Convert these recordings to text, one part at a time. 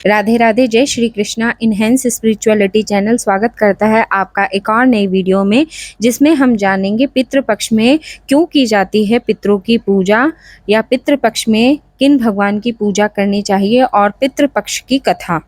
राधे राधे। जय Shri Krishna. Enhance spirituality channel स्वागत करता है आपका एक और नई वीडियो में, जिसमें हम जानेंगे पितृपक्ष में क्यों की जाती है पितरों की पूजा, या पितृपक्ष में किन भगवान की पूजा करनी चाहिए, और पितृपक्ष की कथा।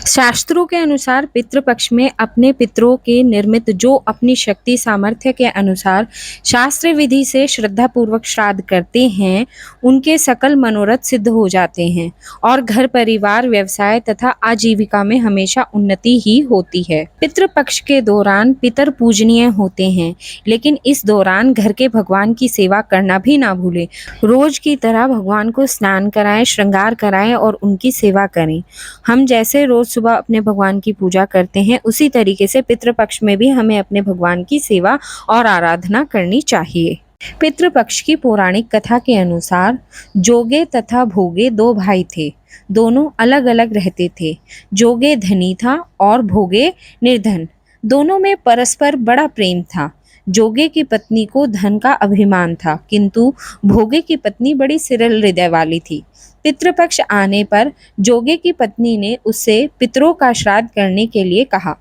शास्त्रों के अनुसार पितृपक्ष में अपने पितरों के निर्मित जो अपनी शक्ति सामर्थ्य के अनुसार शास्त्र विधि से श्रद्धा पूर्वक श्राद्ध करते हैं, उनके सकल मनोरथ सिद्ध हो जाते हैं और घर परिवार व्यवसाय तथा आजीविका में हमेशा उन्नति ही होती है। पितृपक्ष के दौरान पितर पूजनीय होते हैं, लेकिन इस दौरान घर के भगवान की सेवा करना भी ना भूलें। रोज की तरह भगवान को स्नान कराएं, श्रृंगार कराएं और उनकी सेवा करें। हम जैसे रोज सुबह अपने भगवान की पूजा करते हैं, उसी तरीके से पितृपक्ष में भी हमें अपने भगवान की सेवा और आराधना करनी चाहिए। पितृपक्ष की पौराणिक कथा के अनुसार जोगे तथा भोगे दो भाई थे। दोनों अलग अलग रहते थे। जोगे धनी था और भोगे निर्धन। दोनों में परस्पर बड़ा प्रेम था। जोगे की पत्नी को धन का अभिमान था, किंतु भोगे की पत्नी बड़ी सरल हृदय वाली थी। पितृपक्ष आने पर जोगे की पत्नी ने उससे पितरों का श्राद्ध करने के लिए कहा,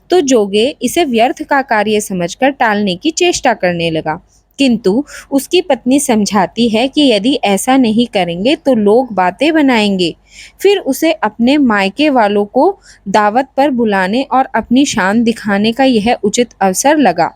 तो जोगे इसे व्यर्थ का कार्य समझकर टालने की चेष्टा करने लगा, किंतु उसकी पत्नी समझाती है कि यदि ऐसा नहीं करेंगे तो लोग बातें बनाएंगे। फिर उसे अपने मायके वालों को दावत पर बुलाने और अपनी शान दिखाने का यह उचित अवसर लगा।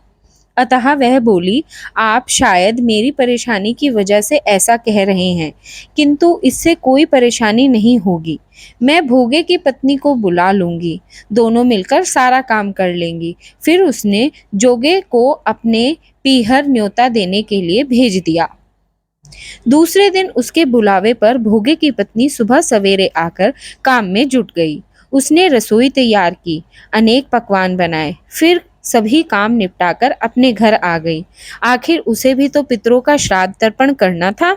अतः वह बोली, आप शायद मेरी परेशानी की वजह से ऐसा कह रहे हैं, किंतु इससे कोई परेशानी नहीं होगी। मैं भोगे की पत्नी को बुला लूंगी, दोनों मिलकर सारा काम कर लेंगी। फिर उसने जोगे को अपने पीहर न्योता देने के लिए भेज दिया। दूसरे दिन उसके बुलावे पर भोगे की पत्नी सुबह सवेरे आकर काम में जुट गई। उसने रसोई तैयार की, अनेक पकवान बनाए, फिर सभी काम निपटाकर अपने घर आ गई। आखिर उसे भी तो पितरों का श्राद्ध तर्पण करना था।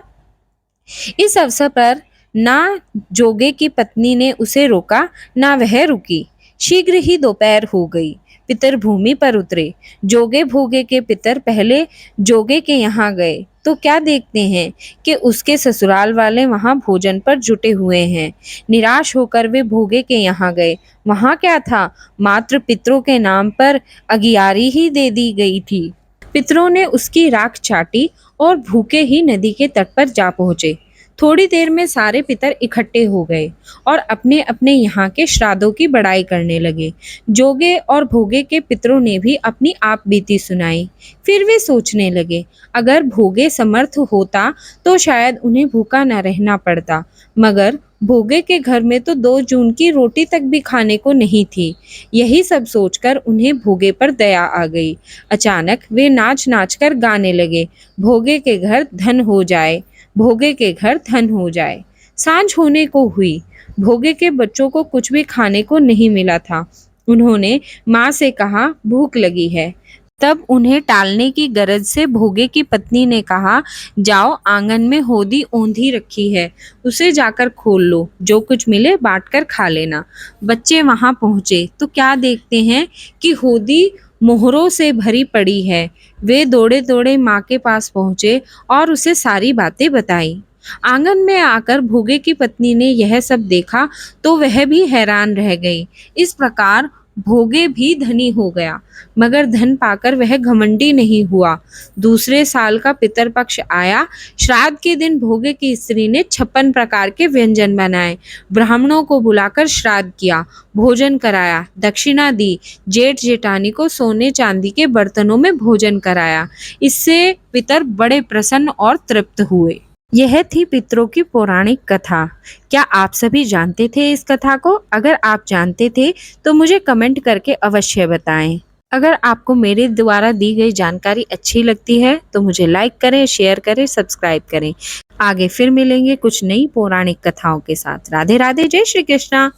इस अवसर पर ना जोगे की पत्नी ने उसे रोका, ना वह रुकी। शीघ्र ही दोपहर हो गई। पितर भूमि पर उतरे। जोगे भोगे के पितर पहले जोगे के यहाँ गए तो क्या देखते हैं कि उसके ससुराल वाले वहां भोजन पर जुटे हुए हैं। निराश होकर वे भोगे के यहाँ गए। वहां क्या था, मात्र पितरों के नाम पर अगियारी ही दे दी गई थी। पितरों ने उसकी राख चाटी और भूखे ही नदी के तट पर जा पहुंचे। थोड़ी देर में सारे पितर इकट्ठे हो गए और अपने अपने यहाँ के श्राद्धों की बड़ाई करने लगे। जोगे और भोगे के पितरों ने भी अपनी आप बीती सुनाई। फिर वे सोचने लगे, अगर भोगे समर्थ होता तो शायद उन्हें भूखा न रहना पड़ता, मगर भोगे के घर में तो 2 जून की रोटी तक भी खाने को नहीं थी। यही सब सोचकर उन्हें भोगे पर दया आ गई। अचानक वे नाच नाच कर गाने लगे, भोगे के घर धन हो जाए, भोगे के घर धन हो जाए। सांझ होने को हुई। भोगे के बच्चों को कुछ भी खाने को नहीं मिला था। उन्होंने माँ से कहा, भूख लगी है। तब उन्हें टालने की गरज से भोगे की पत्नी ने कहा, जाओ, आंगन में होदी औंधी रखी है, उसे जाकर खोल लो, जो कुछ मिले बांट कर खा लेना। बच्चे वहां पहुंचे तो क्या देखते हैं कि होदी मोहरों से भरी पड़ी है। वे दौड़े दौड़े माँ के पास पहुंचे और उसे सारी बातें बताई। आंगन में आकर भोगे की पत्नी ने यह सब देखा तो वह भी हैरान रह गई। इस प्रकार भोगे भी धनी हो गया, मगर धन पाकर वह घमंडी नहीं हुआ। दूसरे साल का पितरपक्ष आया। श्राद्ध के दिन भोगे की स्त्री ने 56 प्रकार के व्यंजन बनाए, ब्राह्मणों को बुलाकर श्राद्ध किया, भोजन कराया, दक्षिणा दी, जेठ जेठानी को सोने चांदी के बर्तनों में भोजन कराया। इससे पितर बड़े प्रसन्न और तृप्त हुए। यह थी पितरों की पौराणिक कथा। क्या आप सभी जानते थे इस कथा को? अगर आप जानते थे तो मुझे कमेंट करके अवश्य बताएं। अगर आपको मेरे द्वारा दी गई जानकारी अच्छी लगती है तो मुझे लाइक करें, शेयर करें, सब्सक्राइब करें। आगे फिर मिलेंगे कुछ नई पौराणिक कथाओं के साथ। राधे राधे। जय श्री कृष्णा।